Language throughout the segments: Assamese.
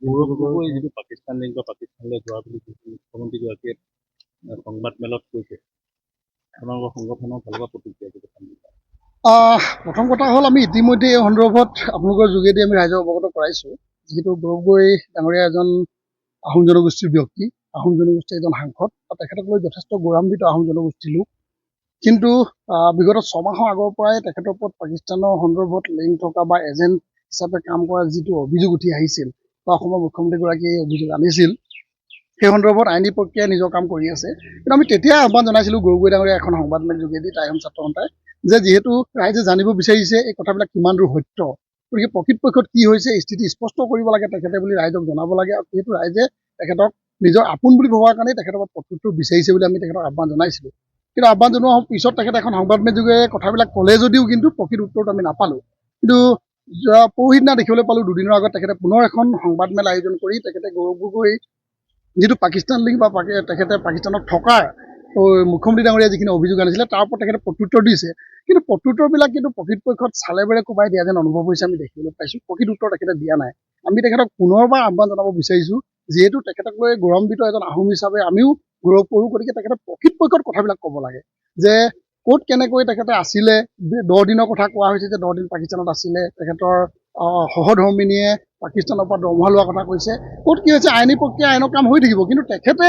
গৌৰৱ গগৈ যিটো পাকিস্তান লিংক বা পাকিস্তানলৈ যোৱা বুলি মুখ্যমন্ত্ৰীগৰাকীয়ে সংবাদমেলত কৈছে, আপোনালোকৰ সংগঠনৰ ফালৰ পৰা প্ৰতিক্ৰিয়া প্ৰথম কথা হ'ল আমি ইতিমধ্যে এই সন্দৰ্ভত আপোনালোকৰ যোগেদি আমি ৰাইজক অৱগত কৰাইছোঁ। যিহেতু গৌৰৱ গগৈ ডাঙৰীয়া এজন আহোম জনগোষ্ঠীৰ ব্যক্তি, আহোম জনগোষ্ঠীৰ এজন সাংসদ, আৰু তেখেতক লৈ যথেষ্ট গৌৰৱান্বিত আহোম জনগোষ্ঠীৰ লোক। কিন্তু বিগত 6 মাহৰ আগৰ পৰাই তেখেতৰ ওপৰত পাকিস্তানৰ সন্দৰ্ভত লিংক থকা বা এজেণ্ট হিচাপে কাম কৰা যিটো অভিযোগ উঠি আহিছিল বা অসমৰ মুখ্যমন্ত্ৰীগৰাকীয়ে এই অভিযোগ আনিছিল, সেই সন্দৰ্ভত আইনী প্ৰক্ৰিয়াই নিজৰ কাম কৰি আছে। কিন্তু আমি তেতিয়া আহ্বান জনাইছিলোঁ গৌৰৱ গগৈ ডাঙৰীয়া এখন সংবাদমেল যোগেদি টাইম ছাত্ৰ সন্থাই, যে যিহেতু ৰাইজে জানিব বিচাৰিছে এই কথাবিলাক কিমান দূৰ সত্য, গতিকে প্ৰকৃতপক্ষত কি হৈছে স্থিতি স্পষ্ট কৰিব লাগে তেখেতে বুলি ৰাইজক জনাব লাগে। আৰু যিহেতু ৰাইজে তেখেতক নিজৰ আপোন বুলি ভবাৰ কাৰণেই তেখেতৰ পৰা প্ৰত্যুত্তৰ বিচাৰিছে বুলি আমি তেখেতক আহ্বান জনাইছিলোঁ। কিন্তু আহ্বান জনোৱাৰ পিছত তেখেতে এখন সংবাদমেল যোগে কথাবিলাক ক'লে যদিও কিন্তু প্ৰকৃত উত্তৰটো আমি নাপালোঁ। কিন্তু পৰহিদিনা দেখিবলৈ পালোঁ, দুদিনৰ আগত তেখেতে পুনৰ এখন সংবাদমেল আয়োজন কৰি তেখেতে গৌৰৱ গগৈ যিটো পাকিস্তান লিংক বা তেখেতে পাকিস্তানত থকাৰ মুখ্যমন্ত্ৰী ডাঙৰীয়া যিখিনি অভিযোগ আনিছিলে তাৰ ওপৰত তেখেতে প্ৰত্যুত্তৰ দিছে। কিন্তু প্ৰত্যুত্তৰবিলাক কিন্তু প্ৰকৃতপক্ষত চালে বেৰে কোবাই দিয়া যেন অনুভৱ হৈছে আমি দেখিবলৈ পাইছোঁ। প্ৰকৃত উত্তৰ তেখেতে দিয়া নাই। আমি তেখেতক পুনৰবাৰ আহ্বান জনাব বিচাৰিছোঁ, যিহেতু তেখেতক লৈ গৌৰৱান্বিত এজন আহোম হিচাপে আমিও গৌৰৱ কৰোঁ, গতিকে তেখেতে প্ৰকৃতপক্ষত কথাবিলাক ক'ব লাগে যে ক'ত কেনেকৈ তেখেতে আছিলে। 10 দিনৰ কথা কোৱা হৈছে যে 10 দিন পাকিস্তানত আছিলে, তেখেতৰ সহধৰ্মিনীয়ে পাকিস্তানৰ পৰা দৰমহা লোৱাৰ কথা কৈছে। ক'ত কি হৈছে আইনী প্ৰক্ৰিয়া আইনৰ কাম হৈ থাকিব, কিন্তু তেখেতে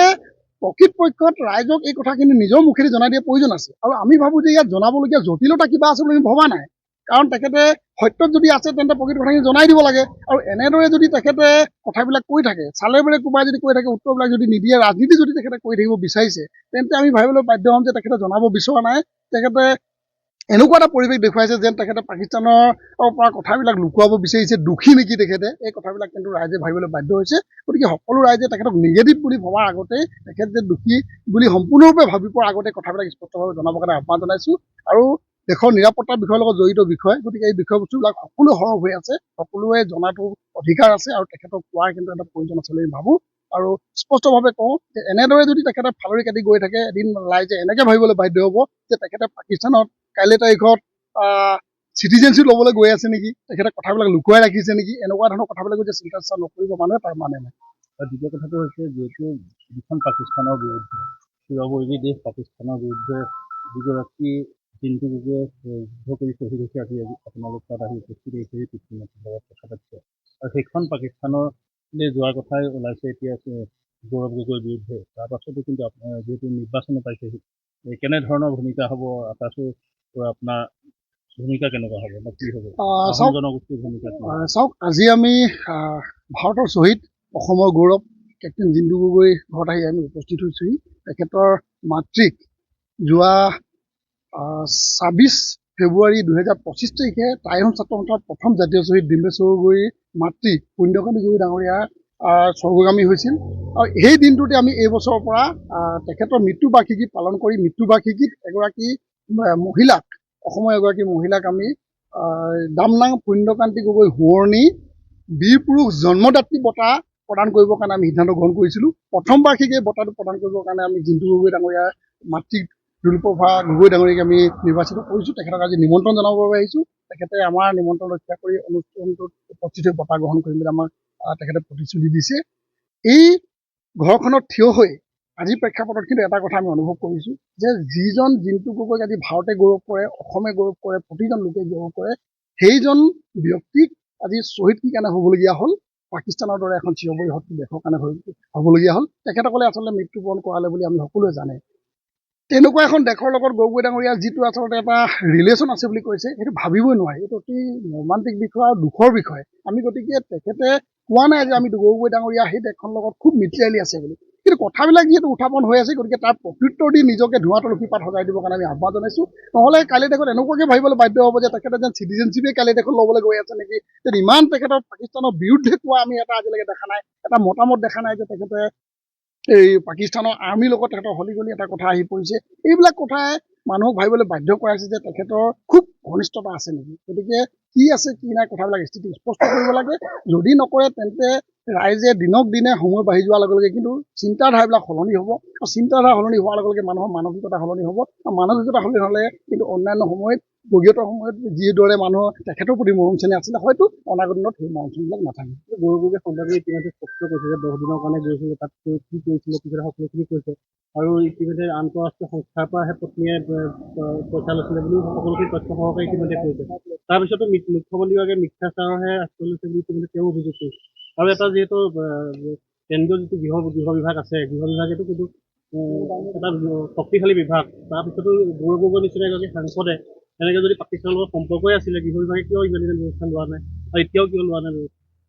প্ৰকৃতপক্ষত ৰাইজক এই কথাখিনি নিজৰ মুখেদি জনাই দিয়াৰ প্ৰয়োজন আছে। আৰু আমি ভাবোঁ যে ইয়াত জনাবলগীয়া জটিলতা কিবা আছে বুলি আমি ভবা নাই, কাৰণ তেখেতে সত্যত যদি আছে তেন্তে প্ৰকৃত কথাখিনি জনাই দিব লাগে। আৰু এনেদৰে যদি তেখেতে কথাবিলাক কৈ থাকে, চালে বেৰে কোবাই যদি কৈ থাকে, উত্তৰবিলাক যদি নিদিয়ে, ৰাজনীতি যদি তেখেতে কৰি থাকিব বিচাৰিছে, তেন্তে আমি ভাবিবলৈ বাধ্য হ'ম যে তেখেতে জনাব বিচৰা নাই। তেখেতে এনেকুৱা এটা পৰিৱেশ দেখুৱাইছে যেন তেখেতে পাকিস্তানৰ পৰা কথাবিলাক লুকুৱাব বিচাৰিছে, দোষী নেকি তেখেতে। এই কথাবিলাক কিন্তু ৰাইজে ভাবিবলৈ বাধ্য হৈছে। গতিকে সকলো ৰাইজে তেখেতক নিগেটিভ বুলি ভবাৰ আগতেই তেখেত যে দোষী বুলি সম্পূৰ্ণৰূপে ভাবি পোৱাৰ আগতে কথাবিলাক স্পষ্টভাৱে জনাবৰ কাৰণে আহ্বান জনাইছোঁ। আৰু দেশৰ নিৰাপত্তাৰ বিষয়ৰ লগত জড়িত বিষয়, গতিকে এই বিষয়বস্তুবিলাক সকলো সৰব হৈ আছে, সকলোৱে জনাটো অধিকাৰ আছে আৰু তেখেতক কোৱাৰ কিন্তু এটা প্ৰয়োজন আছে বুলি ভাবোঁ। আৰু স্পষ্টভাৱে কওঁ যে এনেদৰে যদি তেখেতে ফালৰি কাটি গৈ থাকে, এদিন ৰাইজে এনেকৈ ভাবিবলৈ বাধ্য হ'ব যে তেখেতে পাকিস্তানত কাইলৈ তাৰিখত চিটিজেনশ্বিপ ল'বলৈ গৈ আছে নেকি, তেখেতে কথাবিলাক লুকুৱাই ৰাখিছে নেকি, এনেকুৱা ধৰণৰ কথাবিলাক যে চিন্তা চৰ্চা নকৰিব মানুহে তাৰ মানে নাই। আৰু দ্বিতীয় কথাটো হৈছে, যিহেতু যিখন পাকিস্তানৰ বিৰুদ্ধে চিৰবৈৰী দেশ পাকিস্তানৰ বিৰুদ্ধে যিগৰাকী জিন্তু গগৈয়ে যুদ্ধ কৰি শ্বহীদ হৈছে, আজি আপোনালোক তাত আহি উপস্থিত হৈছে সেই পিতৃমাতৃৰ লগত কথা পাতিছে, আৰু সেইখন পাকিস্তানলৈ যোৱাৰ কথাই ওলাইছে এতিয়া গৌৰৱ গগৈৰ বিৰুদ্ধে। তাৰ পাছতো কিন্তু আপোনাৰ যিহেতু নিৰ্বাচনো পাইছেহি, কেনেধৰণৰ ভূমিকা হ'ব আটাইতকৈ আপোনাৰ ভূমিকা কেনেকুৱা হ'ব বা কি হ'ব আহোম জনগোষ্ঠীৰ ভূমিকা? চাওক, আজি আমি ভাৰতৰ শ্বহীদ, অসমৰ গৌৰৱ কেপ্টেইন জিন্তু গগৈ ঘৰত আহি আমি উপস্থিত হৈছোঁহি। তেখেতৰ মাতৃক যোৱা 26 ফেব্ৰুৱাৰী 2025 তাৰিখে টাইহোম ছাত্ৰ সন্থাৰ প্ৰথম জাতীয় শ্বহীদ ডিম্বেশ্বৰ গগৈৰ মাতৃ পুণ্যকান্তী গগৈ ডাঙৰীয়া স্বৰ্গগামী হৈছিল। আৰু সেই দিনটোতে আমি এই বছৰৰ পৰা তেখেতৰ মৃত্যুবাৰ্ষিকী পালন কৰি মৃত্যুবাৰ্ষিকীত এগৰাকী মহিলাক, অসমৰ এগৰাকী মহিলাক আমি দামনাং পুণ্যকান্তী গগৈ সোঁৱৰণি বীৰ পুৰুষ জন্মদাত্ৰী বঁটা প্ৰদান কৰিবৰ কাৰণে আমি সিদ্ধান্ত গ্ৰহণ কৰিছিলোঁ। প্ৰথম বাৰ্ষিকী এই বঁটাটো প্ৰদান কৰিবৰ কাৰণে আমি জিন্তু গগৈ ডাঙৰীয়াৰ মাতৃক দুৰ্লভা গগৈ ডাঙৰীয়াক আমি নিৰ্বাচিত কৰিছোঁ। তেখেতক আজি নিমন্ত্ৰণ জনাবৰ বাবে আহিছোঁ। তেখেতে আমাৰ নিমন্ত্ৰণ ৰক্ষা কৰি অনুষ্ঠানটোত উপস্থিত হৈ বঁটা গ্ৰহণ কৰিম বুলি আমাক তেখেতে প্ৰতিশ্ৰুতি দিছে। এই ঘৰখনত থিয় হৈ আজিৰ প্ৰেক্ষাপটত কিন্তু এটা কথা আমি অনুভৱ কৰিছোঁ যে যিজন জিন্তু গগৈক আজি ভাৰতে গৌৰৱ কৰে, অসমে গৌৰৱ কৰে, প্ৰতিজন লোকে গৌৰৱ কৰে, সেইজন ব্যক্তিক আজি শ্বহীদ কি কাৰণে হ'বলগীয়া হ'ল, পাকিস্তানৰ দৰে এখন চিৰবৈৰী শক্তি দেশৰ কাৰণে হ'বলগীয়া হ'ল। তেখেতসকলে আচলতে মৃত্যুবৰণ কৰালে বুলি আমি সকলোৱে জানে। তেনেকুৱা এখন দেশৰ লগত গৌৰৱ গগৈ ডাঙৰীয়াৰ যিটো আচলতে এটা ৰিলেশ্যন আছে বুলি কৈছে, সেইটো ভাবিবই নোৱাৰি। এইটো অতি মৰ্মান্তিক বিষয় আৰু দুখৰ বিষয়। আমি গতিকে তেখেতে কোৱা নাই যে আমি গৌৰৱ গগৈ ডাঙৰীয়া সেই দেশখনৰ লগত খুব মিত্ৰালি আছে বুলি, কিন্তু কথাবিলাক যিহেতু উত্থাপন হৈ আছে, গতিকে তাৰ প্ৰত্যুত্তৰ দি নিজকে ধোঁৱা তুলসীপাত সজাই দিবৰ কাৰণে আমি আহ্বান জনাইছোঁ। নহ'লে কাইলৈ দেশত এনেকুৱাকৈ ভাবিবলৈ বাধ্য হ'ব যে তেখেতে যেন চিটিজেনশ্বিপে কাইলৈ দেশত ল'বলৈ গৈ আছে নেকি। যে ইমান তেখেতৰ পাকিস্তানৰ বিৰুদ্ধে কোৱা আমি এটা আজিলৈকে দেখা নাই, এটা মতামত দেখা নাই যে তেখেতে এই পাকিস্তানৰ আৰ্মিৰ লগত তেখেতৰ হলিগলি এটা কথা আহি পৰিছে। এইবিলাক কথাই মানুহক ভাবিবলৈ বাধ্য কৰাইছে যে তেখেতৰ খুব ঘনিষ্ঠতা আছে নেকি। গতিকে কি আছে কি নাই কথাবিলাক স্থিতি স্পষ্ট কৰিব লাগে। যদি নকৰে তেন্তে ৰাইজে দিনক দিনে সময় বাঢ়ি যোৱাৰ লগে লগে কিন্তু চিন্তাধাৰাবিলাক সলনি হ'ব, আৰু চিন্তাধাৰা সলনি হোৱাৰ লগে লগে মানুহৰ মানসিকতা সলনি হ'ব, আৰু মানসিকতা সলনি হ'লে কিন্তু অন্যান্য সময়ত বগীয়তৰ সময়ত যিদৰে মানুহৰ তেখেতৰ প্ৰতি মৰম চেনেহ আছিলে হয়তো অনাগত দিনত সেই মৰম চেনেহবিলাক নাথাকে। গৌৰৱকে সৌন্দৰ্য ইতিমধ্যে স্পষ্ট কৰিছে যে 10 দিনৰ কাৰণে গৈছিলে, তাত কি কৰিছিলে তেখেতে সকলোখিনি কৈছে। আৰু ইতিমধ্যে আন্তঃৰাষ্ট্ৰীয় সংস্থাৰ পৰাহে পত্নীয়ে পইচা লৈছিলে বুলিও সকলোখিনি তথ্য সহকাৰে ইতিমধ্যে কৈছে। তাৰপিছতো মুখ্যমন্ত্ৰীগৰাকীয়ে মিথ্যাচাৰৰহে আশ্ৰয় লৈছে বুলি ইতিমধ্যে তেওঁ অভিযোগ কৰিছে। আৰু এটা যিহেতু কেন্দ্ৰীয় যিটো গৃহ বিভাগ আছে, গৃহ বিভাগেতো কিন্তু এটা শক্তিশালী বিভাগ, তাৰপিছতো গৌৰৱ গগৈৰ নিচিনা এগৰাকী সাংসদে এনেকে যদি পাকিস্তানৰ লগত সম্পৰ্কই আছিলে, গৃহ বিভাগে কিয় ইমান দিনে ব্যৱস্থা লোৱা নাই আৰু এতিয়াও কিয় লোৱা নাই?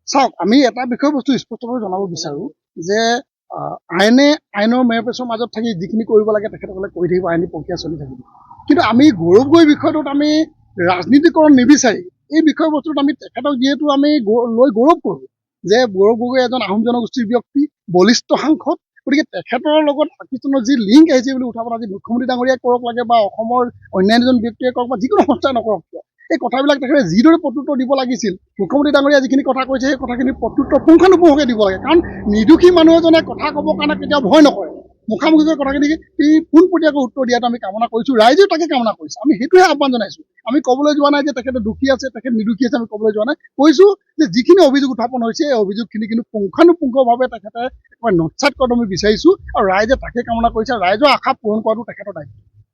চাওক, আমি এটা বিষয়বস্তু স্পষ্টভাৱে জনাব বিচাৰো যে আইনৰ মেৰপেচৰ মাজত থাকি যিখিনি কৰিব লাগে তেখেতসকলে কৰি থাকিব, আইনী প্ৰক্ৰিয়া চলি থাকিব। কিন্তু আমি গৌৰৱ গগৈ বিষয়টোত আমি ৰাজনীতিকৰণ নিবিচাৰি এই বিষয়বস্তুত আমি তেখেতক যিহেতু আমি লৈ গৌৰৱ কৰোঁ যে গৌৰৱ গগৈ এজন আহোম জনগোষ্ঠীৰ ব্যক্তি, বলিষ্ঠ সাংসদ, গতিকে তেখেতৰ লগত পাকিস্তানৰ যি লিংক আহিছে বুলি উঠাব আজি মুখ্যমন্ত্ৰী ডাঙৰীয়াই কৰক লাগে বা অসমৰ অন্যান্য এজন ব্যক্তিয়ে কৰক বা যিকোনো সংস্থাই নকৰক কিয়, এই কথাবিলাক তেখেতে যিদৰে প্ৰত্যুত্তৰ দিব লাগিছিল, মুখ্যমন্ত্ৰী ডাঙৰীয়া যিখিনি কথা কৈছে সেই কথাখিনি প্ৰত্যুত্তৰ পুংখানুপুংখকৈ দিব লাগে। কাৰণ নিৰ্দোষী মানুহ এজনে কথা ক'বৰ কাৰণে কেতিয়াও ভয় নকৰে, মুখামুখিকৈ কথাখিনি পোনপটীয়াকৈ উত্তৰ দিয়াটো আমি কামনা কৰিছোঁ, ৰাইজেও তাকে কামনা কৰিছে। আমি সেইটোহে আহ্বান জনাইছোঁ। আমি ক'বলৈ যোৱা নাই যে তেখেতে দোষী আছে, তেখেত নিৰ্দোষী আছে, আমি ক'বলৈ যোৱা নাই। কৈছোঁ যে যিখিনি অভিযোগ উত্থাপন হৈছে এই অভিযোগখিনি কিন্তু পুংখানুপুংখভাৱে তেখেতে একেবাৰে নস্যাৎ কৰাটো আমি বিচাৰিছোঁ আৰু ৰাইজে তাকে কামনা কৰিছে। ৰাইজৰ আশা পূৰণ কৰাটো তেখেতৰ দায়িত্ব।